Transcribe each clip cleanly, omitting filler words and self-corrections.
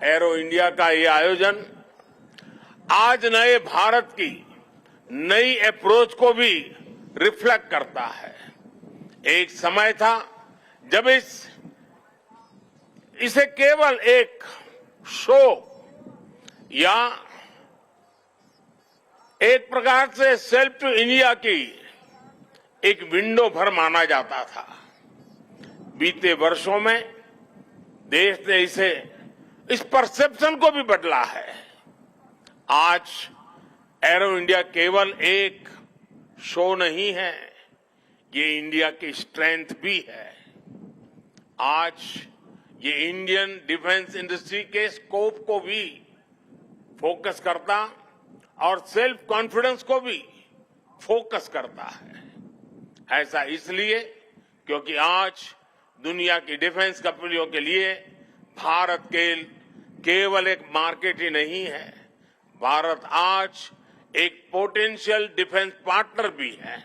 Arrow India का ये आयोजन आज नए भारत की नई अप्रोच को भी रिफ्लेक्ट करता है। एक समय था जब इसे केवल एक शो या एक प्रकार से सेल्फ टू इंडिया की एक विंडो भर माना जाता था। बीते वर्षों में देश ने इस परसेप्शन को भी बदला है। आज एरो इंडिया केवल एक शो नहीं है, ये इंडिया की स्ट्रेंथ भी है। आज ये इंडियन डिफेंस इंडस्ट्री के स्कोप को भी फोकस करता और सेल्फ कॉन्फिडेंस को भी फोकस करता है। ऐसा इसलिए क्योंकि आज दुनिया की डिफेंस कंपनियों के लिए भारत केवल एक मार्केट ही नहीं है, भारत आज एक पोटेंशियल डिफेंस पार्टनर भी है।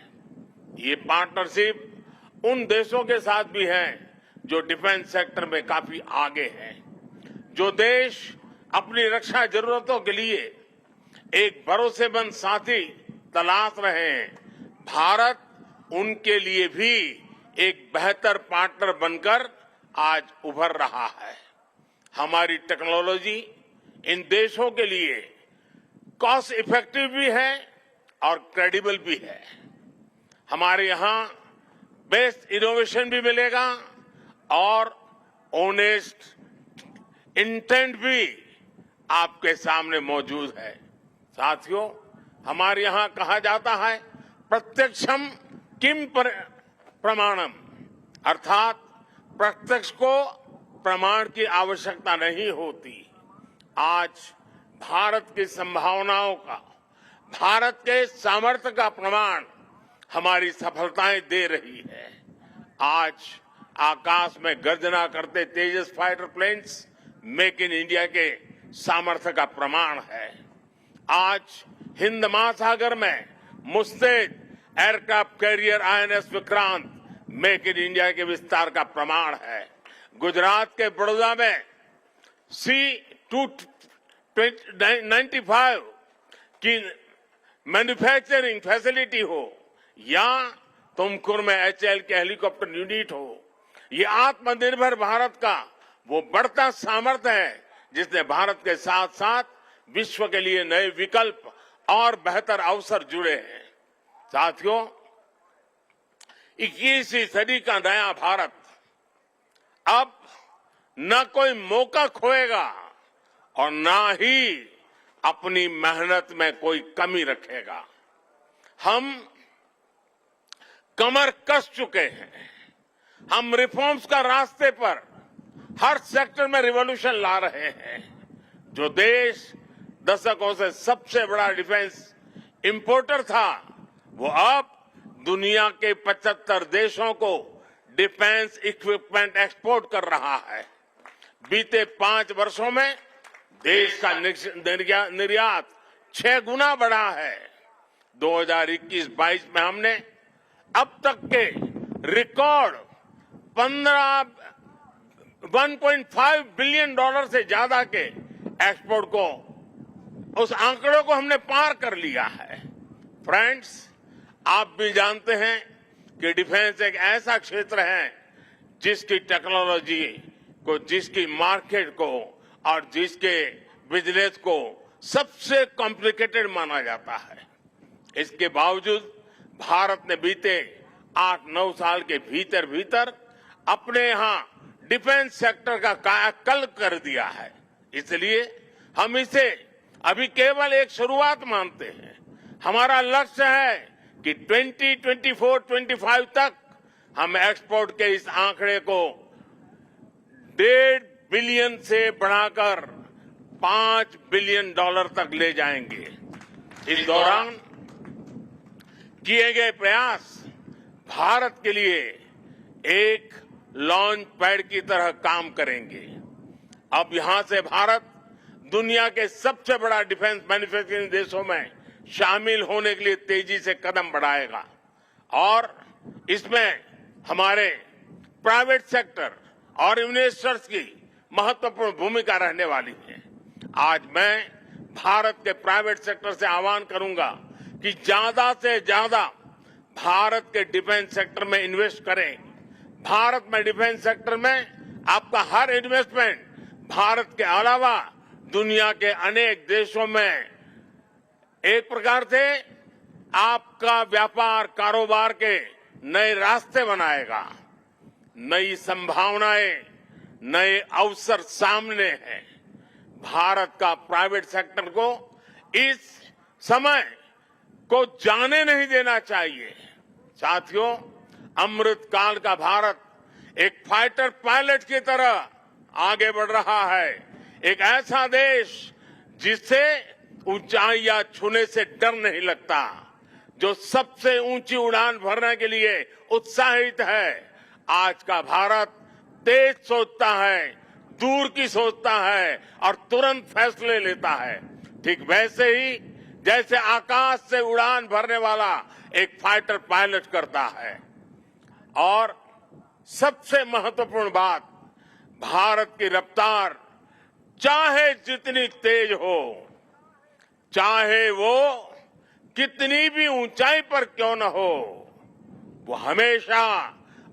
ये पार्टनरशिप उन देशों के साथ भी है जो डिफेंस सेक्टर में काफी आगे हैं, जो देश अपनी रक्षा जरूरतों के लिए एक भरोसेमंद साथी तलाश रहे हैं। भारत उनके लिए भी एक बेहतर पार्टनर बनकर आज उभर रहा है। हमारी टेक्नोलॉजी इन देशों के लिए कॉस्ट इफेक्टिव भी है और क्रेडिबल भी है। हमारे यहां बेस्ट इनोवेशन भी मिलेगा और ऑनेस्ट इंटेंट भी आपके सामने मौजूद है। साथियों, हमारे यहां कहा जाता है प्रत्यक्षम किम प्रमाणम, अर्थात प्रत्यक्ष को प्रमाण की आवश्यकता नहीं होती। आज भारत की संभावनाओं का, भारत के सामर्थ्य का प्रमाण हमारी सफलताएं दे रही है। आज आकाश में गर्जना करते Tejas fighter planes make in India के सामर्थ्य का प्रमाण है। आज हिंद महासागर में मुस्तैद aircraft carrier INS Vikrant make in India के विस्तार का प्रमाण है। गुजरात के बड़ौदा में C-295 की मैन्युफैक्चरिंग फैसिलिटी हो या तुमकुर में HAL के हेलीकॉप्टर यूनिट हो, ये आत्मनिर्भर भारत का वो बढ़ता सामर्थ्य है जिसने भारत के साथ साथ विश्व के लिए नए विकल्प और बेहतर अवसर जुड़े हैं। साथियों, 21वीं सदी का नया भारत अब न कोई मौका खोएगा और न ही अपनी मेहनत में कोई कमी रखेगा। हम कमर कस चुके हैं। हम रिफॉर्म्स का रास्ते पर हर सेक्टर में रिवॉल्यूशन ला रहे हैं। जो देश दशकों से सबसे बड़ा डिफेंस इंपोर्टर था, वो अब दुनिया के 75 देशों को डिफेंस इक्विपमेंट एक्सपोर्ट कर रहा है। बीते 5 वर्षों में देश का निर्यात 6 गुना बढ़ा है। 2021-22 में हमने अब तक के रिकॉर्ड 1.5 बिलियन डॉलर से ज्यादा के एक्सपोर्ट को, उस आंकड़ों को हमने पार कर लिया है। फ्रेंड्स, आप भी जानते हैं कि डिफेंस एक ऐसा क्षेत्र है जिसकी टेक्नोलॉजी को, जिसकी मार्केट को और जिसके बिजनेस को सबसे कॉम्प्लिकेटेड माना जाता है। इसके बावजूद भारत ने बीते 8-9 साल के भीतर अपने यहां डिफेंस सेक्टर का कायाकल्प कर दिया है। इसलिए हम इसे अभी केवल एक शुरुआत मानते हैं। हमारा लक्ष्य है कि 2024-25 तक हम एक्सपोर्ट के इस आंकड़े को 1.5 बिलियन से बढ़ाकर 5 बिलियन डॉलर तक ले जाएंगे। इस दौरान किए गए प्रयास भारत के लिए एक लॉन्च पैड की तरह काम करेंगे। अब यहां से भारत दुनिया के सबसे बड़ा डिफेंस मैन्युफैक्चरिंग देशों में शामिल होने के लिए तेजी से कदम बढ़ाएगा और इसमें हमारे प्राइवेट सेक्टर और इन्वेस्टर्स की महत्वपूर्ण भूमिका रहने वाली है। आज मैं भारत के प्राइवेट सेक्टर से आह्वान करूंगा कि ज्यादा से ज्यादा भारत के डिफेंस सेक्टर में इन्वेस्ट करें। भारत में डिफेंस सेक्टर में आपका हर इन्वेस्टमेंट भारत के अलावा दुनिया के अनेक देशों में एक प्रकार से आपका व्यापार कारोबार के नए रास्ते बनाएगा। नई संभावनाएं, नए अवसर सामने हैं। भारत का प्राइवेट सेक्टर को इस समय को जाने नहीं देना चाहिए। साथियों, अमृत काल का भारत एक फाइटर पायलट की तरह आगे बढ़ रहा है। एक ऐसा देश जिससे ऊंचाइयां छूने से डर नहीं लगता, जो सबसे ऊंची उड़ान भरने के लिए उत्साहित है। आज का भारत तेज सोचता है, दूर की सोचता है और तुरंत फैसले लेता है। ठीक वैसे ही जैसे आकाश से उड़ान भरने वाला एक फाइटर पायलट करता है। और सबसे महत्वपूर्ण बात, भारत की रफ्तार चाहे जितनी तेज हो, चाहे वो कितनी भी ऊंचाई पर क्यों न हो, वो हमेशा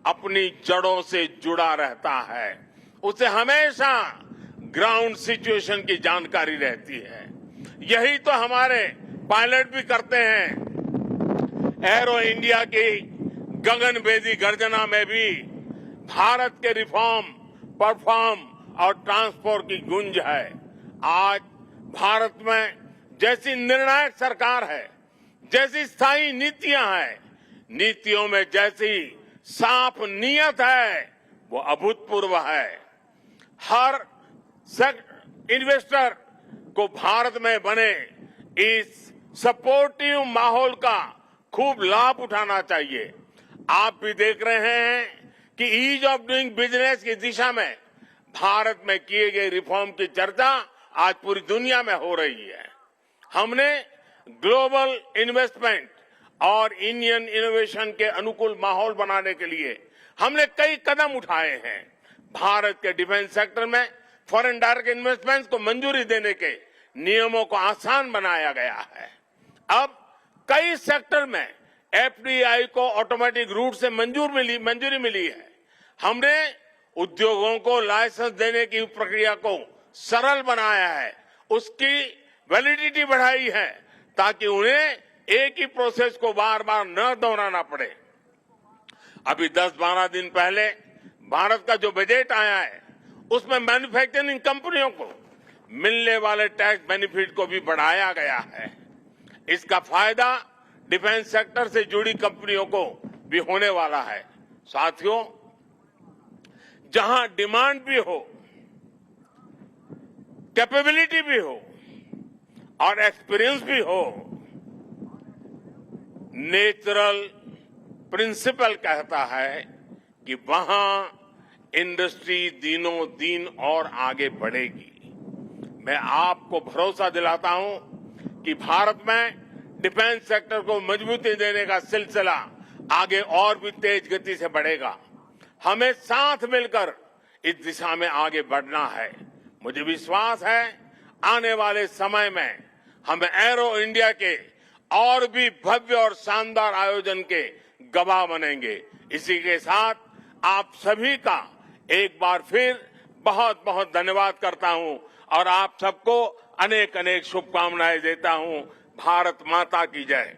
अपनी जड़ों से जुड़ा रहता है। उसे हमेशा ग्राउंड सिचुएशन की जानकारी रहती है। यही तो हमारे पायलट भी करते हैं। एरो इंडिया की गगनभेदी गर्जना में भी भारत के रिफॉर्म, परफॉर्म और ट्रांसपोर्ट की गूंज है। आज भारत में जैसी निर्णायक सरकार है, जैसी स्थायी नीतियां हैं, नीतियों में जैसी साफ नीयत है, वो अभूतपूर्व है। हर इन्वेस्टर को भारत में बने इस सपोर्टिव माहौल का खूब लाभ उठाना चाहिए। आप भी देख रहे हैं कि ईज ऑफ डूइंग बिजनेस की दिशा में भारत में किए गए रिफॉर्म की चर्चा आज पूरी दुनिया में हो रही है। हमने ग्लोबल इन्वेस्टमेंट और इंडियन इनोवेशन के अनुकूल माहौल बनाने के लिए हमने कई कदम उठाए हैं। भारत के डिफेंस सेक्टर में फॉरेन डायरेक्ट इन्वेस्टमेंट को मंजूरी देने के नियमों को आसान बनाया गया है। अब कई सेक्टर में एफडीआई को ऑटोमेटिक रूट से मंजूरी मिली है। हमने उद्योगों को लाइसेंस देने की प्रक्रिया को सरल बनाया है, उसकी वैलिडिटी बढ़ाई है, ताकि उन्हें एक ही प्रोसेस को बार बार न दोहराना पड़े। अभी 10-12 दिन पहले भारत का जो बजट आया है, उसमें मैन्युफैक्चरिंग कंपनियों को मिलने वाले टैक्स बेनिफिट को भी बढ़ाया गया है। इसका फायदा डिफेंस सेक्टर से जुड़ी कंपनियों को भी होने वाला है। साथियों, जहां डिमांड भी हो, कैपेबिलिटी भी हो और एक्सपीरियंस भी हो, नेचुरल प्रिंसिपल कहता है कि वहां इंडस्ट्री दिनों दिन और आगे बढ़ेगी। मैं आपको भरोसा दिलाता हूं कि भारत में डिफेंस सेक्टर को मजबूती देने का सिलसिला आगे और भी तेज गति से बढ़ेगा। हमें साथ मिलकर इस दिशा में आगे बढ़ना है। मुझे विश्वास है आने वाले समय में हम एरो इंडिया के और भी भव्य और शानदार आयोजन के गवाह बनेंगे। इसी के साथ आप सभी का एक बार फिर बहुत बहुत धन्यवाद करता हूं और आप सबको अनेक अनेक शुभकामनाएं देता हूं। भारत माता की जय।